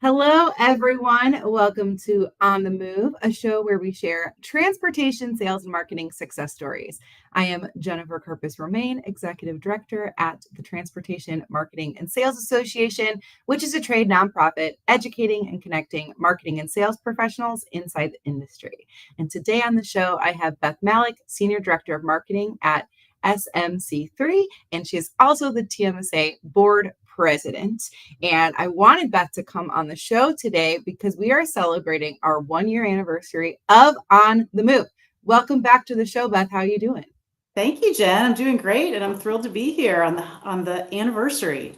Hello, everyone. Welcome to On the Move, a show where we share transportation, sales, and marketing success stories. I am Jennifer Corpus Romaine, Executive Director at the Transportation Marketing and Sales Association, which is a trade nonprofit educating and connecting marketing and sales professionals inside the industry. And today on the show, I have Beth Malik, Senior Director of Marketing at SMC3, and she is also the TMSA Board President. And I wanted Beth to come on the show today because we are celebrating our 1-year anniversary of On the Move. Welcome back to the show, Beth. How are you doing? Thank you, Jen. I'm doing great, and I'm thrilled to be here on the anniversary.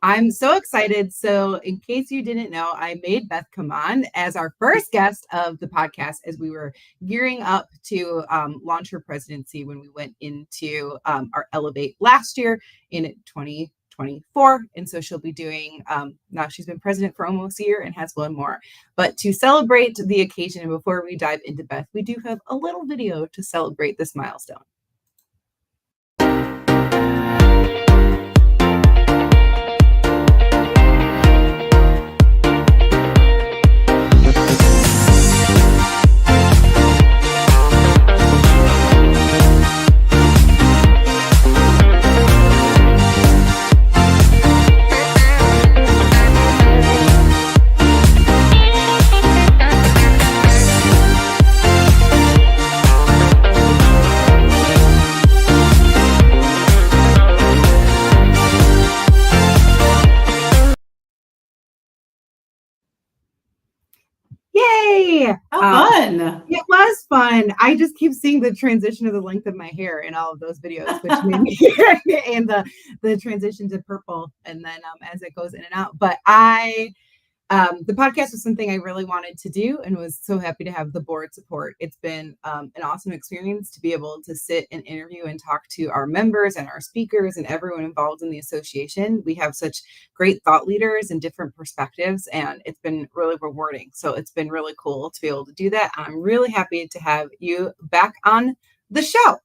I'm so excited. So, in case you didn't know, I made Beth come on as our first guest of the podcast as we were gearing up to launch her presidency when we went into our Elevate last year in 2024. And so she'll be doing, now she's been president for almost a year and has one more. But to celebrate the occasion, and before we dive into Beth, we do have a little video to celebrate this milestone. Yay! How fun! It was fun. I just keep seeing the transition of the length of my hair in all of those videos, which made me and the transition to purple, and then as it goes in and out. But the podcast was something I really wanted to do and was so happy to have the board support. It's been an awesome experience to be able to sit and interview and talk to our members and our speakers and everyone involved in the association. We have such great thought leaders and different perspectives, and it's been really rewarding. So it's been really cool to be able to do that. I'm really happy to have you back on the show.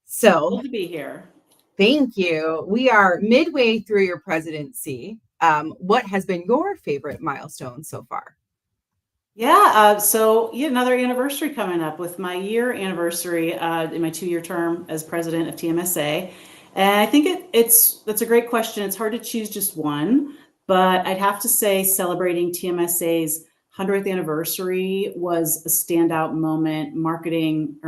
So Thrilled to be here. Thank you. We are midway through your presidency. What has been your favorite milestone so far? Yeah, so another anniversary coming up with my year anniversary in my 2-year term as president of TMSA. And I think that's a great question. It's hard to choose just one, but I'd have to say celebrating TMSA's 100th anniversary was a standout moment, marking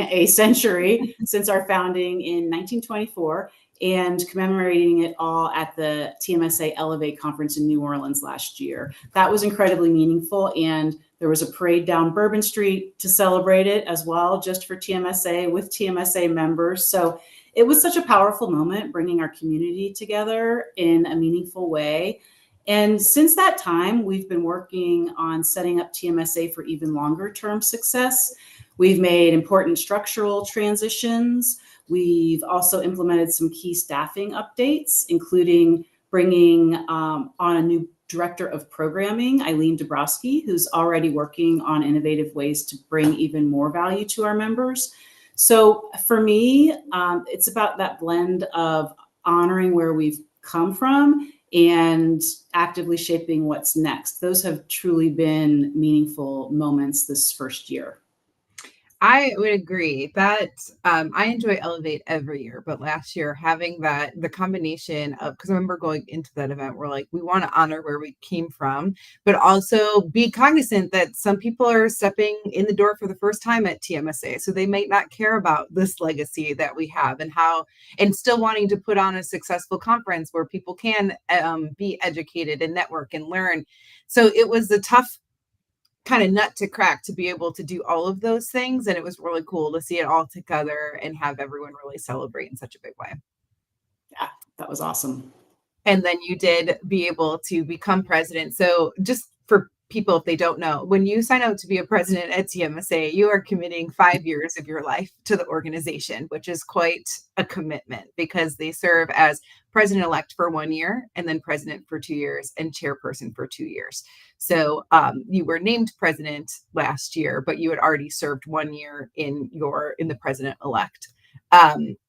a century since our founding in 1924. And commemorating it all at the TMSA Elevate conference in New Orleans last year. That was incredibly meaningful, and there was a parade down Bourbon Street to celebrate it as well, just for TMSA with TMSA members. So it was such a powerful moment, bringing our community together in a meaningful way. And since that time, we've been working on setting up TMSA for even longer term success. We've made important structural transitions. We've also implemented some key staffing updates, including bringing on a new director of programming, Eileen Dabrowski, who's already working on innovative ways to bring even more value to our members. So for me, it's about that blend of honoring where we've come from and actively shaping what's next. Those have truly been meaningful moments this first year. I would agree that I enjoy Elevate every year, but last year having the combination of, because I remember going into that event, we're like, we want to honor where we came from, but also be cognizant that some people are stepping in the door for the first time at TMSA. So they might not care about this legacy that we have and still wanting to put on a successful conference where people can be educated and network and learn. So it was a tough kind of nut to crack to be able to do all of those things. And it was really cool to see it all together and have everyone really celebrate in such a big way. Yeah, that was awesome. And then you did be able to become president. So just for people, if they don't know, when you sign out to be a president at TMSA, you are committing 5 years of your life to the organization, which is quite a commitment because they serve as president-elect for 1 year and then president for 2 years and chairperson for 2 years. So you were named president last year, but you had already served 1 year in the president-elect.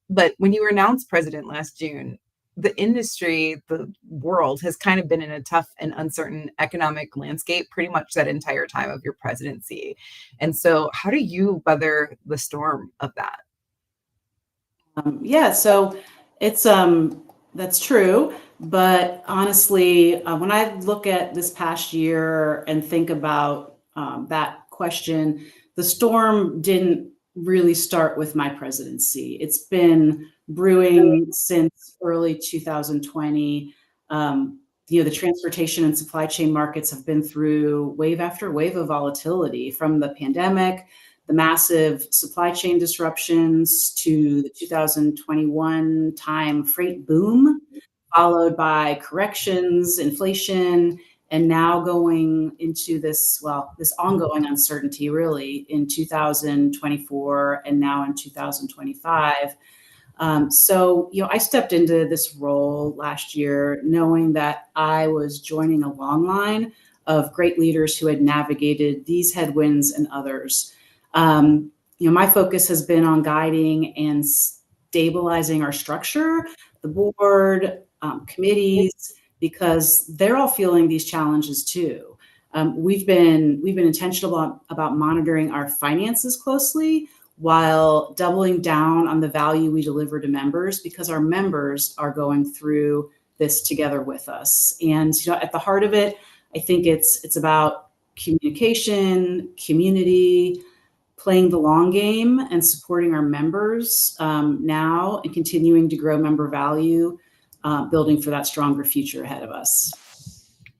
But when you were announced president last June, the industry, the world has kind of been in a tough and uncertain economic landscape pretty much that entire time of your presidency. And so how do you weather the storm of that? Yeah, so it's that's true. But honestly, when I look at this past year and think about that question, the storm didn't really start with my presidency. It's been brewing since early 2020. The transportation and supply chain markets have been through wave after wave of volatility, from the pandemic, the massive supply chain disruptions, to the 2021 time freight boom, followed by corrections, inflation, and now going into this ongoing uncertainty really in 2024 and now in 2025. I stepped into this role last year knowing that I was joining a long line of great leaders who had navigated these headwinds and others. My focus has been on guiding and stabilizing our structure, the board, committees, because they're all feeling these challenges too. We've been intentional about monitoring our finances closely while doubling down on the value we deliver to members, because our members are going through this together with us. And at the heart of it, I think it's about communication, community, playing the long game, and supporting our members now, and continuing to grow member value, building for that stronger future ahead of us.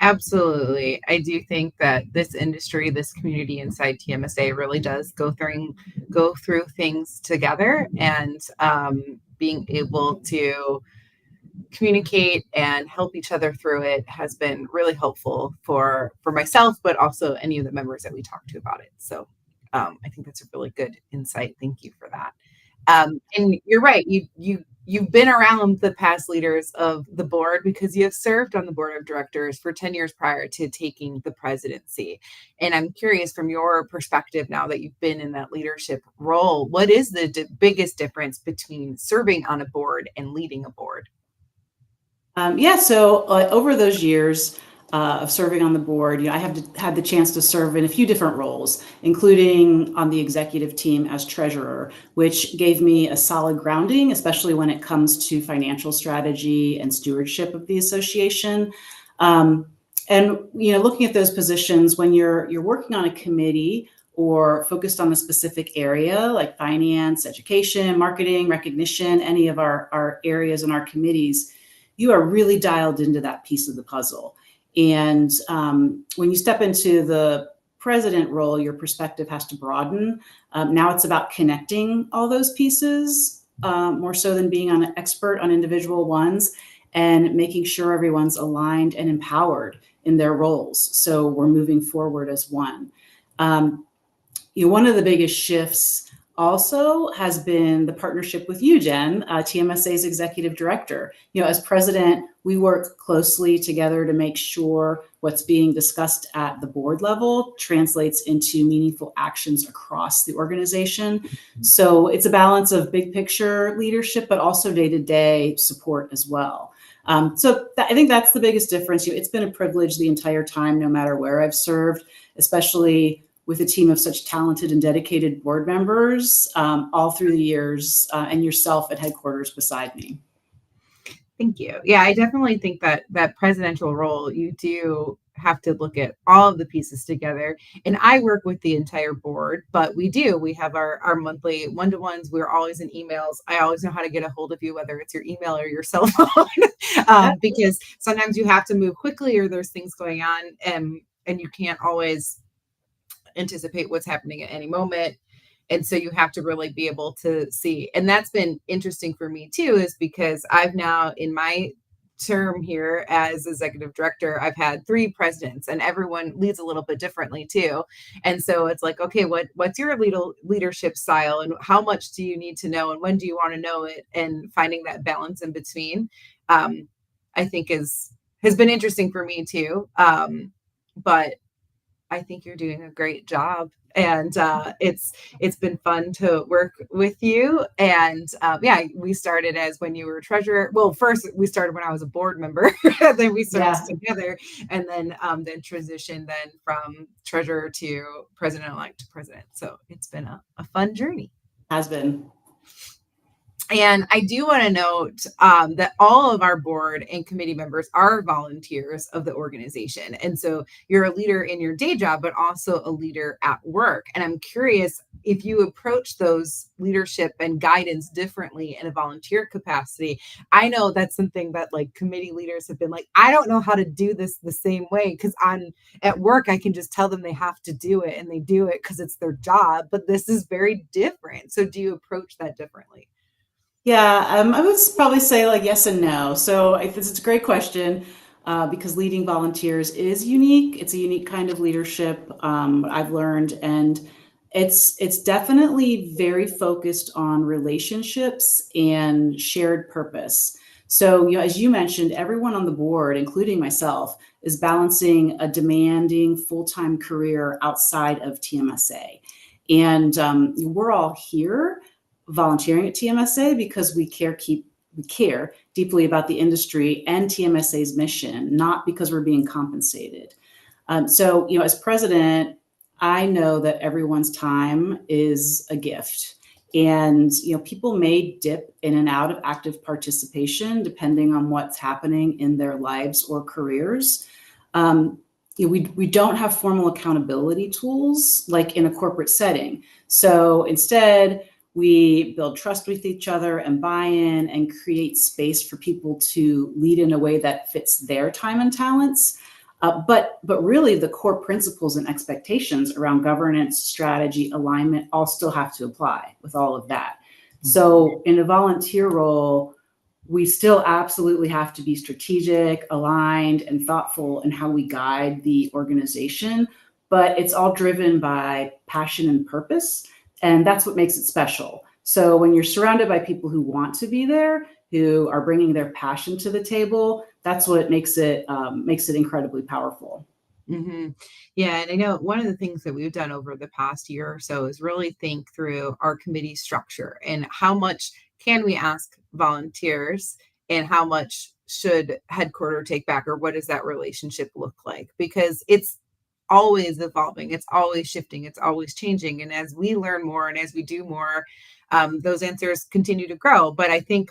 Absolutely. I do think that this industry, this community inside TMSA really does go through things together, and being able to communicate and help each other through it has been really helpful for myself, but also any of the members that we talk to about it. So I think that's a really good insight. Thank you for that. And you're right. You've been around the past leaders of the board because you have served on the board of directors for 10 years prior to taking the presidency. And I'm curious, from your perspective, now that you've been in that leadership role, what is the biggest difference between serving on a board and leading a board? So over those years of serving on the board, I have had the chance to serve in a few different roles, including on the executive team as treasurer, which gave me a solid grounding, especially when it comes to financial strategy and stewardship of the association. And looking at those positions, when you're working on a committee or focused on a specific area like finance, education, marketing, recognition, any of our areas in our committees, you are really dialed into that piece of the puzzle. And when you step into the president role, your perspective has to broaden. Now it's about connecting all those pieces, more so than being an expert on individual ones, and making sure everyone's aligned and empowered in their roles. So we're moving forward as one. One of the biggest shifts also has been the partnership with you, Jen, TMSA's executive director. As president, we work closely together to make sure what's being discussed at the board level translates into meaningful actions across the organization. So it's a balance of big picture leadership, but also day-to-day support as well. I think that's the biggest difference. It's been a privilege the entire time, no matter where I've served, especially with a team of such talented and dedicated board members all through the years, and yourself at headquarters beside me. Thank you. Yeah, I definitely think that presidential role, you do have to look at all of the pieces together. And I work with the entire board, but we have our monthly one-to-ones. We're always in emails. I always know how to get a hold of you, whether it's your email or your cell phone, because sometimes you have to move quickly, or there's things going on, and you can't always anticipate what's happening at any moment. And so you have to really be able to see. And that's been interesting for me too, is because I've now, in my term here as executive director, I've had 3 presidents, and everyone leads a little bit differently too. And so it's like, okay, what's your leadership style, and how much do you need to know, and when do you want to know it? And finding that balance in between, I think has been interesting for me too. But I think you're doing a great job. And it's been fun to work with you. And yeah, we started as when you were treasurer. Well, first we started when I was a board member, and then we served Yeah, together, and then transitioned then from treasurer to president-elect to president. So it's been a fun journey. has been. And I do want to note that all of our board and committee members are volunteers of the organization. And so you're a leader in your day job, but also a leader at work. And I'm curious if you approach those leadership and guidance differently in a volunteer capacity. I know that's something that like committee leaders have been like, I don't know how to do this the same way because I'm at work. I can just tell them they have to do it and they do it because it's their job. But this is very different. So do you approach that differently? Yeah, I would probably say like yes and no. So this is a great question because leading volunteers is unique. It's a unique kind of leadership I've learned, and it's definitely very focused on relationships and shared purpose. So, as you mentioned, everyone on the board, including myself, is balancing a demanding full-time career outside of TMSA, and we're all here volunteering at TMSA because we care deeply about the industry and TMSA's mission, not because we're being compensated. So, as president, I know that everyone's time is a gift. And, people may dip in and out of active participation depending on what's happening in their lives or careers. We don't have formal accountability tools like in a corporate setting. So instead, we build trust with each other and buy-in and create space for people to lead in a way that fits their time and talents. But really the core principles and expectations around governance, strategy, alignment all still have to apply with all of that. So in a volunteer role, we still absolutely have to be strategic, aligned, and thoughtful in how we guide the organization, but it's all driven by passion and purpose. And that's what makes it special. So when you're surrounded by people who want to be there, who are bringing their passion to the table, that's what makes it incredibly powerful. Mm-hmm. Yeah, and I know one of the things that we've done over the past year or so is really think through our committee structure and how much can we ask volunteers and how much should headquarter take back, or what does that relationship look like? Because it's always evolving, it's always shifting, it's always changing. And as we learn more and as we do more, those answers continue to grow. But I think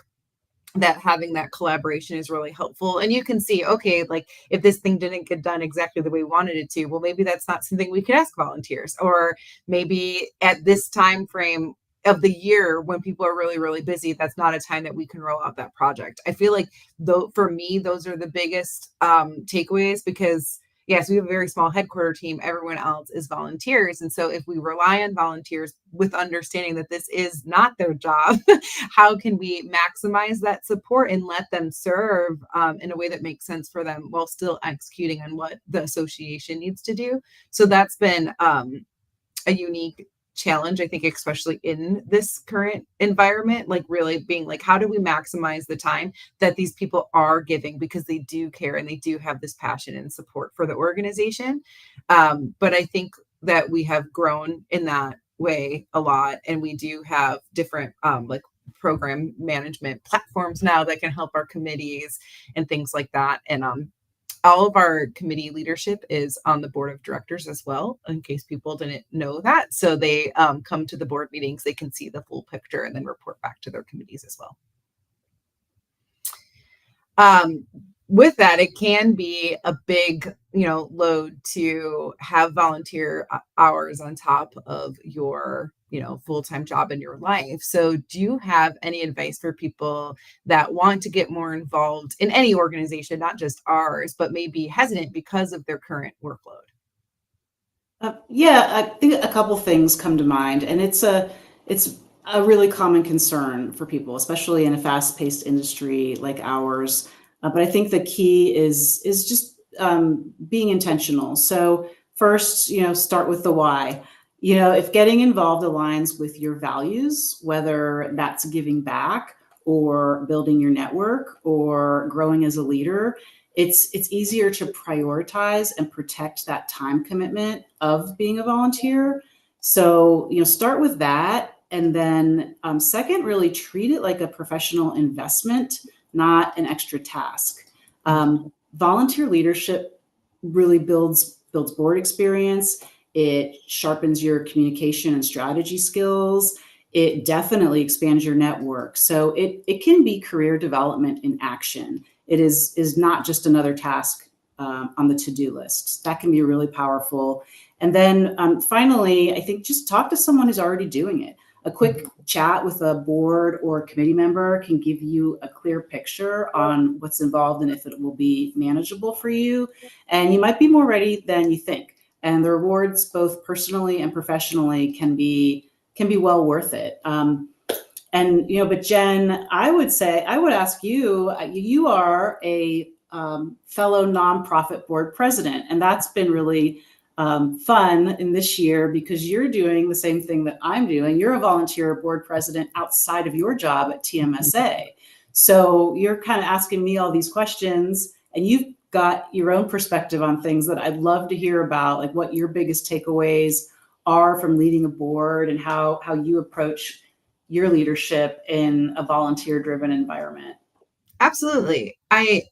that having that collaboration is really helpful. And you can see, okay, like if this thing didn't get done exactly the way we wanted it to, well, maybe that's not something we could ask volunteers. Or maybe at this time frame of the year when people are really, really busy, that's not a time that we can roll out that project. I feel like though for me, those are the biggest takeaways because yes, we have a very small headquarter team. Everyone else is volunteers. And so if we rely on volunteers with understanding that this is not their job, how can we maximize that support and let them serve in a way that makes sense for them while still executing on what the association needs to do? So that's been a unique challenge, I think, especially in this current environment, like really being like, how do we maximize the time that these people are giving because they do care and they do have this passion and support for the organization. But I think that we have grown in that way a lot, and we do have different like program management platforms now that can help our committees and things like that. And all of our committee leadership is on the board of directors as well, in case people didn't know that. So they come to the board meetings, they can see the full picture and then report back to their committees as well. With that, it can be a big, load to have volunteer hours on top of your, full-time job in your life. So do you have any advice for people that want to get more involved in any organization, not just ours, but maybe hesitant because of their current workload? Yeah, I think a couple things come to mind, and it's a really common concern for people, especially in a fast-paced industry like ours. But I think the key is just being intentional. So first, start with the why. If getting involved aligns with your values, whether that's giving back or building your network or growing as a leader, it's easier to prioritize and protect that time commitment of being a volunteer. So, start with that. And then second, really treat it like a professional investment, not an extra task. Volunteer leadership really builds board experience. It sharpens your communication and strategy skills. It definitely expands your network. So it can be career development in action. It is not just another task on the to-do list. That can be really powerful. And then finally, I think just talk to someone who's already doing it. A quick chat with a board or committee member can give you a clear picture on what's involved and if it will be manageable for you. And you might be more ready than you think. And the rewards, both personally and professionally, can be well worth it. But Jen, I would ask you, you are a fellow nonprofit board president, and that's been really fun in this year because you're doing the same thing that I'm doing. You're a volunteer board president outside of your job at TMSA. So you're kind of asking me all these questions, and you've got your own perspective on things that I'd love to hear about, like what your biggest takeaways are from leading a board and how you approach your leadership in a volunteer-driven environment. Absolutely. I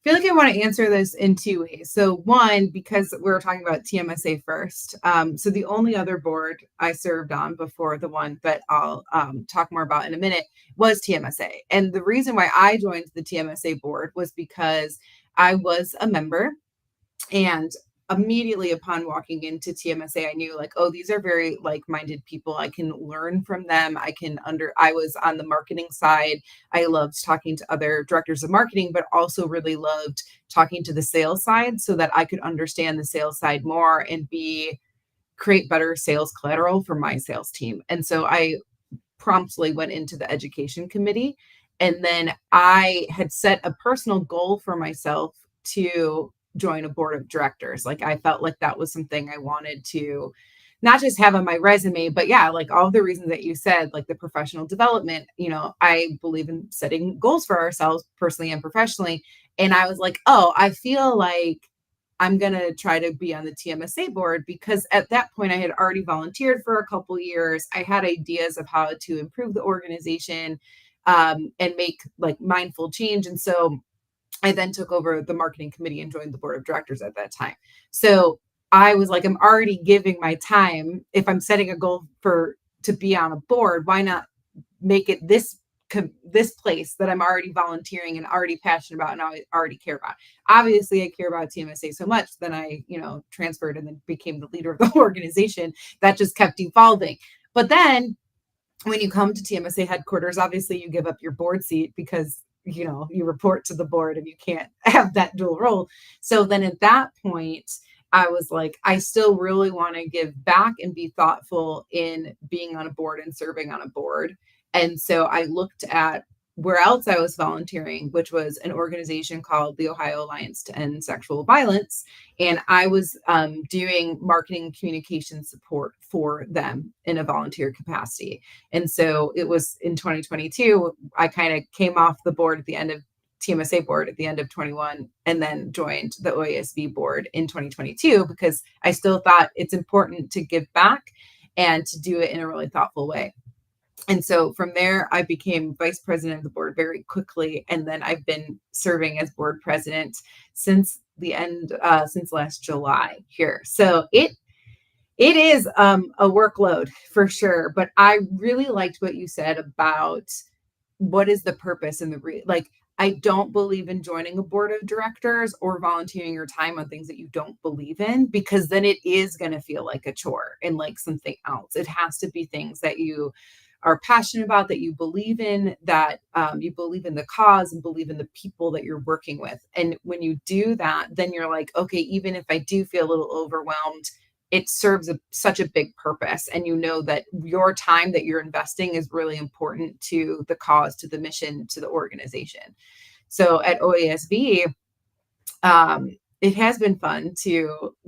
feel like I want to answer this in two ways. So one, because we're talking about TMSA first. So the only other board I served on before the one that I'll talk more about in a minute was TMSA. And the reason why I joined the TMSA board was because I was a member, and immediately upon walking into TMSA, I knew like, oh, these are very like-minded people. I can learn from them. I was on the marketing side. I loved talking to other directors of marketing, but also really loved talking to the sales side so that I could understand the sales side more and create better sales collateral for my sales team. And so I promptly went into the education committee. And then I had set a personal goal for myself to join a board of directors. Like I felt like that was something I wanted to not just have on my resume, but yeah, like all the reasons that you said, like the professional development, I believe in setting goals for ourselves personally and professionally. And I was like, oh, I feel like I'm going to try to be on the TMSA board because at that point I had already volunteered for a couple years. I had ideas of how to improve the organization and make like mindful change. And so I then took over the marketing committee and joined the board of directors at that time. So I was like, I'm already giving my time. If I'm setting a goal to be on a board, why not make it this place that I'm already volunteering and already passionate about and I already care about. Obviously, I care about TMSA so much that I, transferred and then became the leader of the organization. That just kept evolving. But then when you come to TMSA headquarters, obviously you give up your board seat because you report to the board and you can't have that dual role. So then at that point, I was like, I still really want to give back and be thoughtful in being on a board and serving on a board. And so I looked at where else I was volunteering, which was an organization called the Ohio Alliance to End Sexual Violence. And I was doing marketing communication support for them in a volunteer capacity. And so it was in 2022, I kind of came off the board at the end of TMSA board at the end of 21 and then joined the OASV board in 2022 because I still thought it's important to give back and to do it in a really thoughtful way. And so from there, I became vice president of the board very quickly. And then I've been serving as board president since last July here. So it is a workload for sure. But I really liked what you said about what is the purpose and I don't believe in joining a board of directors or volunteering your time on things that you don't believe in, because then it is going to feel like a chore and like something else. It has to be things that you are passionate about, that you believe in, that you believe in the cause and believe in the people that you're working with. And when you do that, then you're like, okay, even if I do feel a little overwhelmed, it serves such a big purpose. And you know that your time that you're investing is really important to the cause, to the mission, to the organization. So at OASV, it has been fun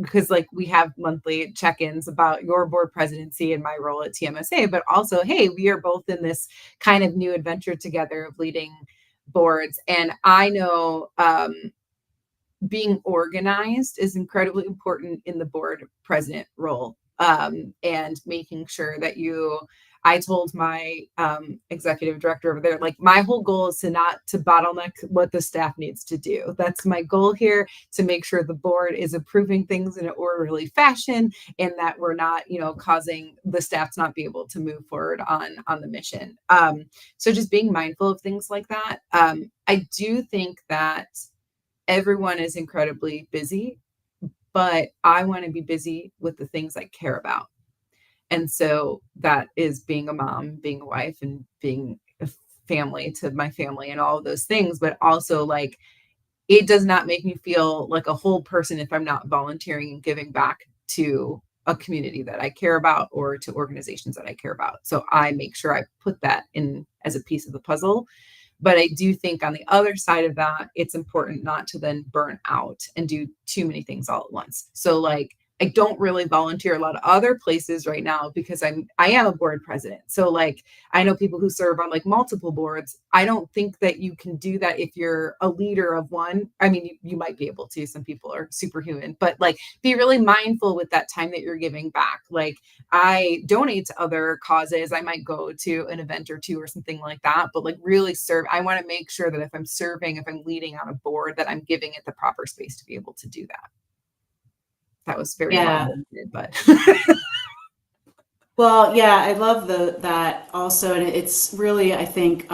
because we have monthly check-ins about your board presidency and my role at TMSA, but also, hey, we are both in this kind of new adventure together of leading boards. And I know being organized is incredibly important in the board president role. And making sure that I told my executive director over there, like, my whole goal is to bottleneck what the staff needs to do. That's my goal here, to make sure the board is approving things in an orderly fashion, and that we're not, causing the staff to not be able to move forward on the mission. So just being mindful of things like that. I do think that everyone is incredibly busy, but I want to be busy with the things I care about. And so that is being a mom, being a wife, and being a family to my family and all of those things. But also, like, it does not make me feel like a whole person if I'm not volunteering and giving back to a community that I care about or to organizations that I care about. So I make sure I put that in as a piece of the puzzle. But I do think on the other side of that, it's important not to then burn out and do too many things all at once. So, like, I don't really volunteer a lot of other places right now because I am a board president. So, like, I know people who serve on like multiple boards. I don't think that you can do that if you're a leader of one. I mean, you might be able to. Some people are superhuman, but like, be really mindful with that time that you're giving back. Like, I donate to other causes. I might go to an event or two or something like that, but like, really serve. I want to make sure that if I'm serving, if I'm leading on a board, that I'm giving it the proper space to be able to do that. That was very long-winded, but well, yeah, I love that also, and it's really, I think,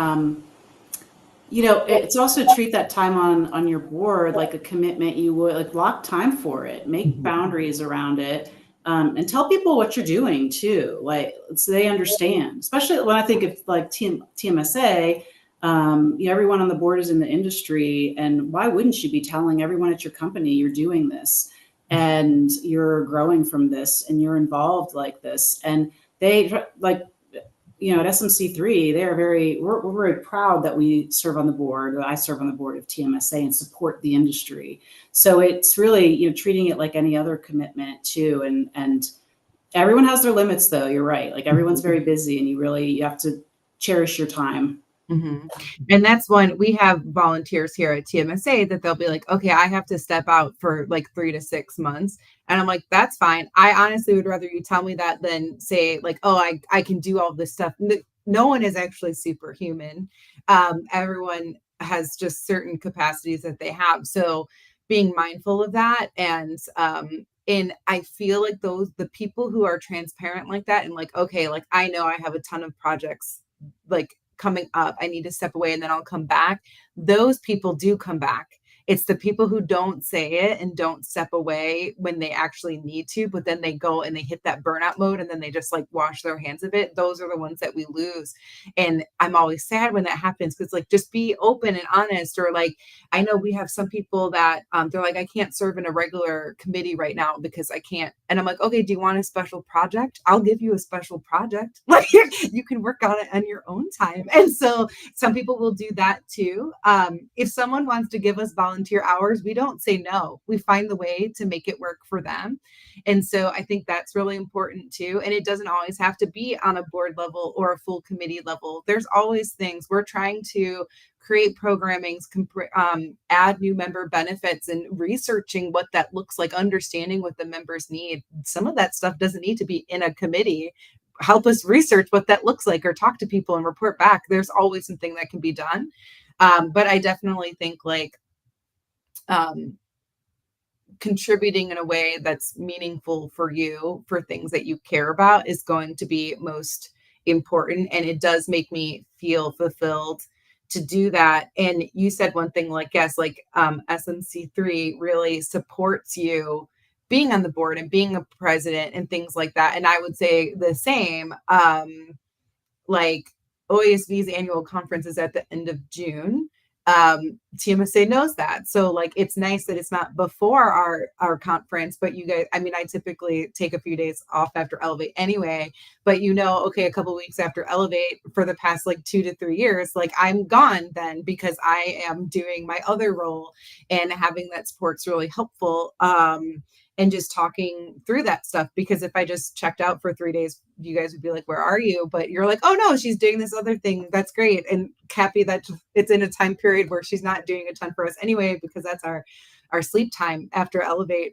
it's also treat that time on your board like a commitment. You would like block time for it, make boundaries around it, and tell people what you're doing too, like, so they understand. Especially when I think of like TMSA, everyone on the board is in the industry, and why wouldn't you be telling everyone at your company you're doing this? And you're growing from this, and you're involved like this. And they like, at SMC3, we're very proud that we serve on the board. I serve on the board of TMSA and support the industry. So it's really, treating it like any other commitment too. And everyone has their limits though. You're right. Like, everyone's very busy, and you have to cherish your time. Mm-hmm. And that's when we have volunteers here at TMSA that they'll be like, okay, I have to step out for like 3 to 6 months. And I'm like, that's fine. I honestly would rather you tell me that than say like, oh, I can do all this stuff. No one is actually superhuman. Everyone has just certain capacities that they have. So being mindful of that. And I feel like the people who are transparent like that, and like, okay, like, I know I have a ton of projects like coming up, I need to step away and then I'll come back. Those people do come back. It's the people who don't say it and don't step away when they actually need to, but then they go and they hit that burnout mode and then they just like wash their hands of it. Those are the ones that we lose. And I'm always sad when that happens, because like, just be open and honest. Or like, I know we have some people that they're like, I can't serve in a regular committee right now because I can't. And I'm like, okay, do you want a special project? I'll give you a special project. Like, you can work on it on your own time. And so some people will do that too. If someone wants to give us volunteer hours, we don't say no. We find the way to make it work for them. And so I think that's really important too. And it doesn't always have to be on a board level or a full committee level. There's always things we're trying to create, programmings, add new member benefits, and researching what that looks like, understanding what the members need. Some of that stuff doesn't need to be in a committee. Help us research what that looks like, or talk to people and report back. There's always something that can be done. But I definitely think like contributing in a way that's meaningful for you, for things that you care about, is going to be most important. And it does make me feel fulfilled to do that. And you said one thing, like, yes, like SMC3 really supports you being on the board and being a president and things like that. And I would say the same. Like, OASV's annual conference is at the end of June. TMSA knows that. So like, it's nice that it's not before our conference, but you guys, I mean, I typically take a few days off after Elevate anyway, but okay, a couple weeks after Elevate for the past like 2 to 3 years, like, I'm gone then because I am doing my other role, and having that support's really helpful. And just talking through that stuff, because if I just checked out for 3 days, you guys would be like, where are you? But you're like, oh no, she's doing this other thing. That's great. And happy that it's in a time period where she's not doing a ton for us anyway, because that's our our sleep time after Elevate.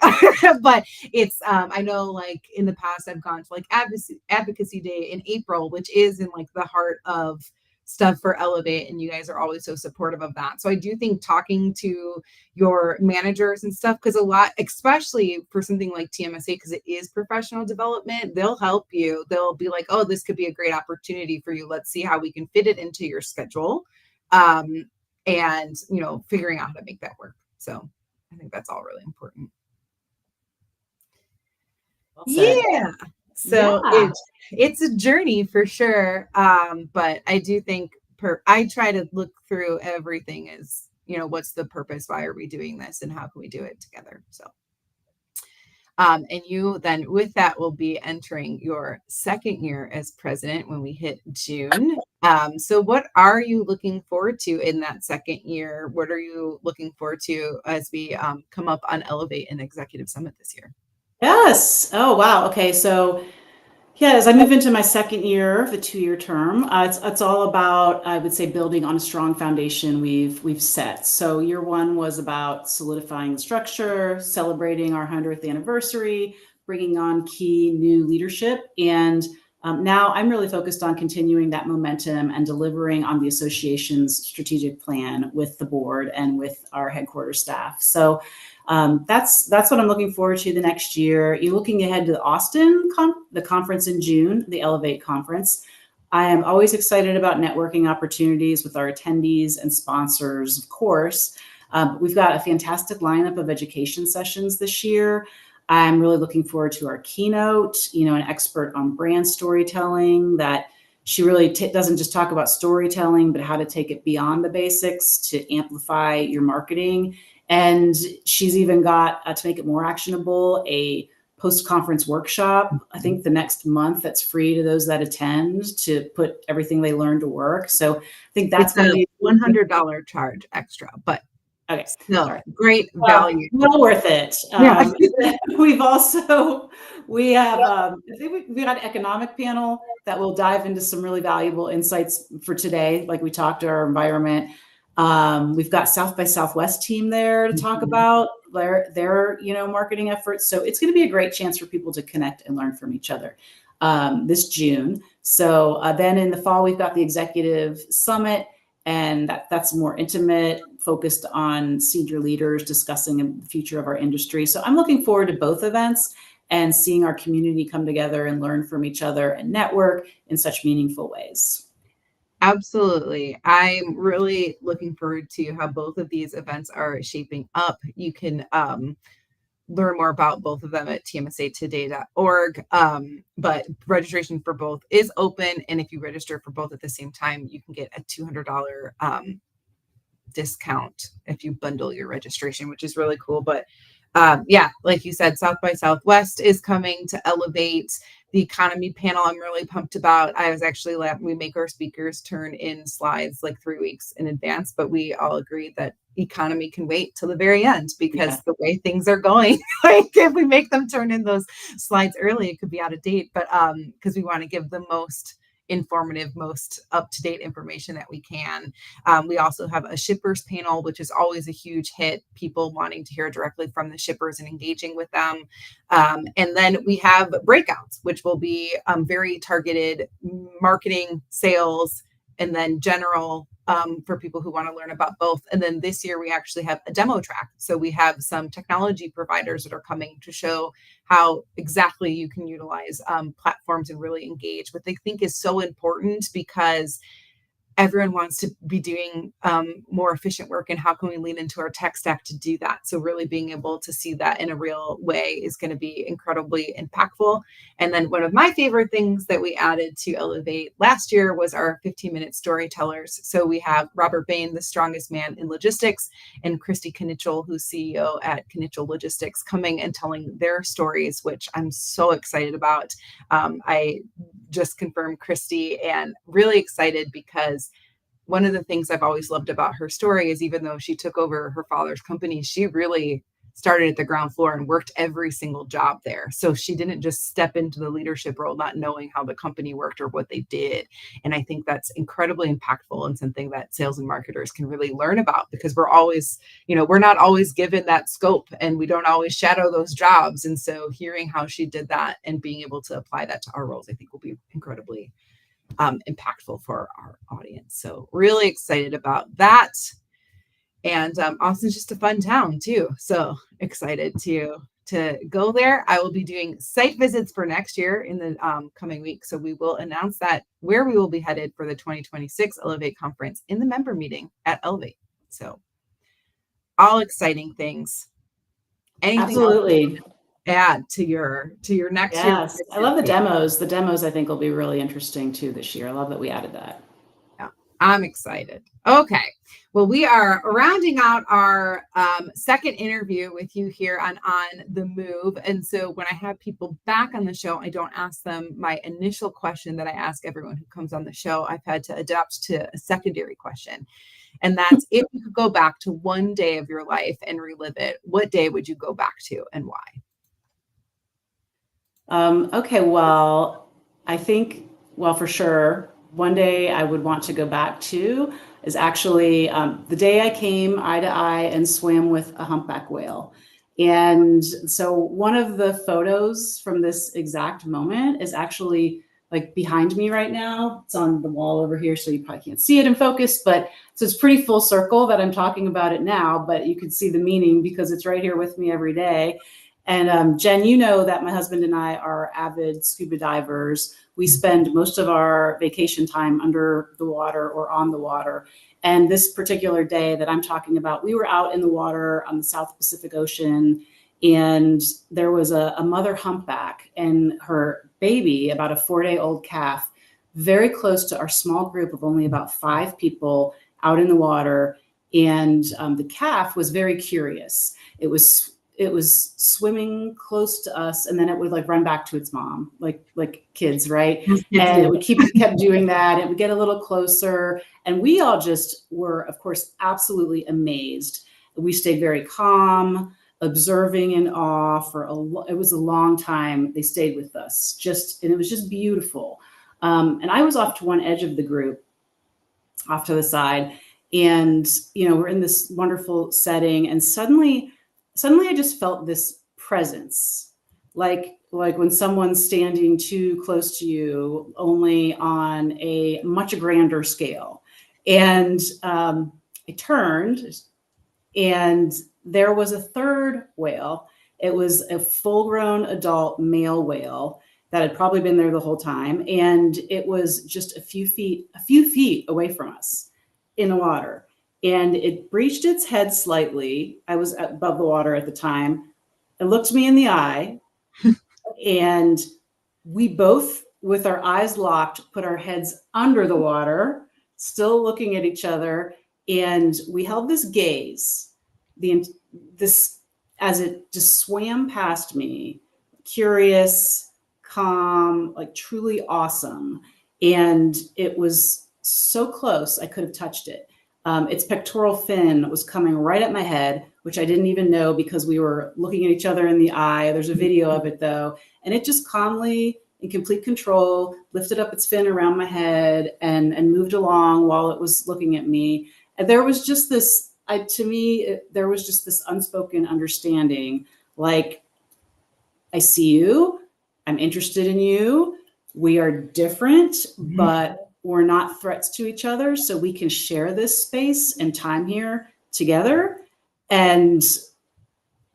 But it's I know like in the past I've gone to like advocacy day in April, which is in like the heart of stuff for Elevate, and you guys are always so supportive of that. So I do think talking to your managers and stuff, because a lot, especially for something like TMSA, because it is professional development, they'll help you. They'll be like, oh, this could be a great opportunity for you. Let's see how we can fit it into your schedule. And figuring out how to make that work. So I think that's all really important. Well said. Yeah. So it's a journey for sure. But I do think I try to look through everything as, what's the purpose? Why are we doing this? And how can we do it together? So, and you then with that will be entering your second year as president when we hit June. So what are you looking forward to in that second year? What are you looking forward to as we come up on Elevate and Executive Summit this year? Yes. Oh, wow. Okay. So, yeah, as I move into my second year, the 2-year term, it's all about, I would say, building on a strong foundation we've set. So year one was about solidifying the structure, celebrating our 100th anniversary, bringing on key new leadership, and now I'm really focused on continuing that momentum and delivering on the association's strategic plan with the board and with our headquarters staff. So that's what I'm looking forward to the next year. You're looking ahead to the Austin, the conference in June, the Elevate conference. I am always excited about networking opportunities with our attendees and sponsors, of course. We've got a fantastic lineup of education sessions this year. I'm really looking forward to our keynote, an expert on brand storytelling that she really doesn't just talk about storytelling, but how to take it beyond the basics to amplify your marketing. And she's even got, to make it more actionable, a post-conference workshop, I think the next month, that's free to those that attend to put everything they learn to work. So I think that's going to be a $100 charge extra, but okay. No, great value. Well worth it. Yeah. We have I think we got an economic panel that will dive into some really valuable insights for today, like we talked to our environment. We've got South by Southwest team there to talk about their marketing efforts. So it's going to be a great chance for people to connect and learn from each other this June. So then in the fall, we've got the Executive Summit, and that's more intimate, focused on senior leaders discussing the future of our industry. So I'm looking forward to both events and seeing our community come together and learn from each other and network in such meaningful ways. Absolutely. I'm really looking forward to how both of these events are shaping up. You can learn more about both of them at tmsatoday.org. But registration for both is open. And if you register for both at the same time, you can get a $200 discount if you bundle your registration, which is really cool. But like you said, South by Southwest is coming to Elevate. The economy panel, I'm really pumped about. I was actually, we make our speakers turn in slides like 3 weeks in advance, but we all agreed that economy can wait till the very end because the way things are going, like if we make them turn in those slides early, it could be out of date. But because we want to give the most informative, most up-to-date information that we can. We also have a shippers panel, which is always a huge hit, people wanting to hear directly from the shippers and engaging with them. And then we have breakouts, which will be very targeted marketing, sales, and then general for people who want to learn about both. And then this year we actually have a demo track. So we have some technology providers that are coming to show how exactly you can utilize platforms and really engage, what they think is so important because everyone wants to be doing more efficient work, and how can we lean into our tech stack to do that? So really being able to see that in a real way is going to be incredibly impactful. And then one of my favorite things that we added to Elevate last year was our 15-minute storytellers. So we have Robert Bain, the strongest man in logistics, and Christy Knichel, who's CEO at Knichel Logistics, coming and telling their stories, which I'm so excited about. I just confirmed Christy, and really excited because one of the things I've always loved about her story is even though she took over her father's company, she really started at the ground floor and worked every single job there. So she didn't just step into the leadership role not knowing how the company worked or what they did. And I think that's incredibly impactful and something that sales and marketers can really learn about, because we're always, we're not always given that scope and we don't always shadow those jobs. And so hearing how she did that and being able to apply that to our roles, I think will be incredibly impactful for our audience. So really excited about that. And Austin's just a fun town too. So excited to go there. I will be doing site visits for next year in the coming week. So we will announce that where we will be headed for the 2026 Elevate conference in the member meeting at Elevate. So all exciting things. Anything Absolutely. else to add to your next year? Yes, I love the demos. The demos I think will be really interesting too this year. I love that we added that. Yeah, I'm excited. Okay. Well, we are rounding out our second interview with you here on the Move. And so when I have people back on the show, I don't ask them my initial question that I ask everyone who comes on the show. I've had to adapt to a secondary question. And that's, if you could go back to one day of your life and relive it, what day would you go back to and why? Okay, well, I think, for sure, one day I would want to go back to is actually the day I came eye to eye and swam with a humpback whale. And so one of the photos from this exact moment is actually like behind me right now. It's on the wall over here, so you probably can't see it in focus, but so it's pretty full circle that I'm talking about it now, but you can see the meaning because it's right here with me every day. And Jen, you know that my husband and I are avid scuba divers. We spend most of our vacation time under the water or on the water. And this particular day that I'm talking about, we were out in the water on the South Pacific Ocean, and there was a mother humpback and her baby, about a 4-day-old calf, very close to our small group of only about 5 people out in the water. And the calf was very curious. It was swimming close to us, and then it would like run back to its mom, like kids, right? And it would kept doing that. It would get a little closer, and we all just were, of course, absolutely amazed. We stayed very calm, observing in awe for it was a long time. They stayed with us, and it was just beautiful. And I was off to one edge of the group, off to the side, and we're in this wonderful setting, and suddenly I just felt this presence, like when someone's standing too close to you, only on a much grander scale. And I turned, and there was a third whale. It was a full-grown adult male whale that had probably been there the whole time, and it was just a few feet away from us in the water. And it breached its head slightly. I was above the water at the time. It looked me in the eye. And we both, with our eyes locked, put our heads under the water, still looking at each other. And we held this gaze, as it just swam past me, curious, calm, like truly awesome. And it was so close, I could have touched it. Its pectoral fin was coming right at my head, which I didn't even know because we were looking at each other in the eye. There's a video of it though. And it just calmly, in complete control, lifted up its fin around my head and moved along while it was looking at me. And there was just this, there was just this unspoken understanding, like, I see you, I'm interested in you, we are different, but we're not threats to each other, so we can share this space and time here together. And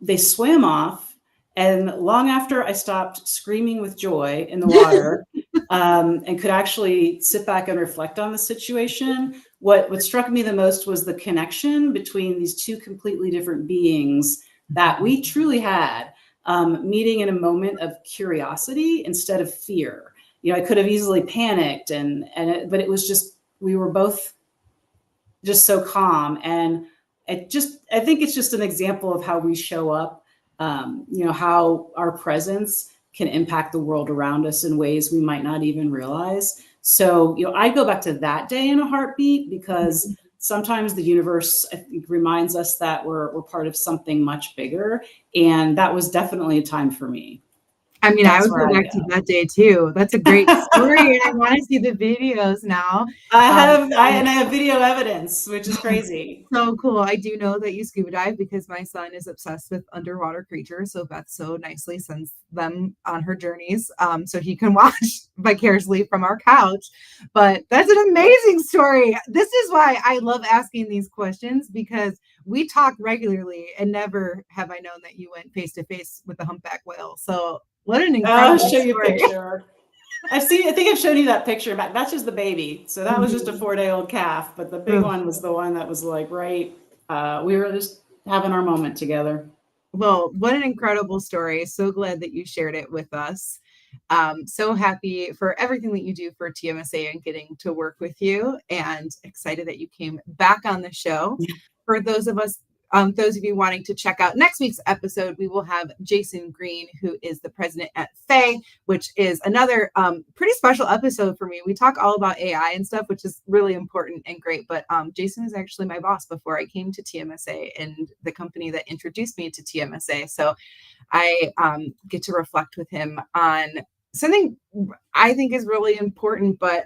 they swam off. And long after I stopped screaming with joy in the water and could actually sit back and reflect on the situation, what struck me the most was the connection between these two completely different beings that we truly had, meeting in a moment of curiosity instead of fear. I could have easily panicked, but it was just, we were both just so calm. And I think it's just an example of how we show up, how our presence can impact the world around us in ways we might not even realize. So, I'd go back to that day in a heartbeat, because sometimes the universe, I think, reminds us that we're part of something much bigger. And that was definitely a time for me. I mean, I That's would where go I back to go. that day too. That's a great story, and I want to see the videos now. And I have video evidence, which is crazy. So cool. I do know that you scuba dive because my son is obsessed with underwater creatures. So Beth so nicely sends them on her journeys so he can watch vicariously from our couch. But that's an amazing story. This is why I love asking these questions, because we talk regularly and never have I known that you went face to face with the humpback whale. So what an I'll incredible show you a story. picture. I think I've shown you that picture. That's just the baby. So that was just a Mhm. 4-day-old calf, but the big Ugh. one was the one that was like, right. We were just having our moment together. Well, what an incredible story. So glad that you shared it with us. So happy for everything that you do for TMSA and getting to work with you, and excited that you came back on the show. For those of you wanting to check out next week's episode, we will have Jason Green, who is the president at FAY, which is another pretty special episode for me. We talk all about AI and stuff, which is really important and great. But Jason is actually my boss before I came to TMSA, and the company that introduced me to TMSA. So I get to reflect with him on something I think is really important. But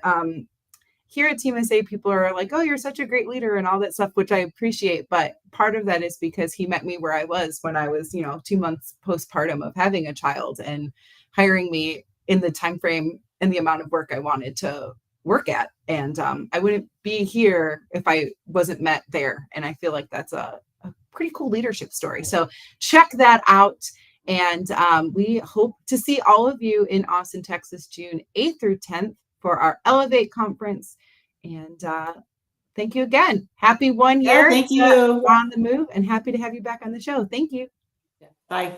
here at TMSA, people are like, oh, you're such a great leader and all that stuff, which I appreciate. But part of that is because he met me where I was when I was, 2 months postpartum of having a child, and hiring me in the time frame and the amount of work I wanted to work at. And I wouldn't be here if I wasn't met there. And I feel like that's a pretty cool leadership story. So check that out. And we hope to see all of you in Austin, Texas, June 8th through 10th for our Elevate conference. And thank you again. Happy 1 Yeah, year thank you. On the Move, and happy to have you back on the show. Thank you. Bye.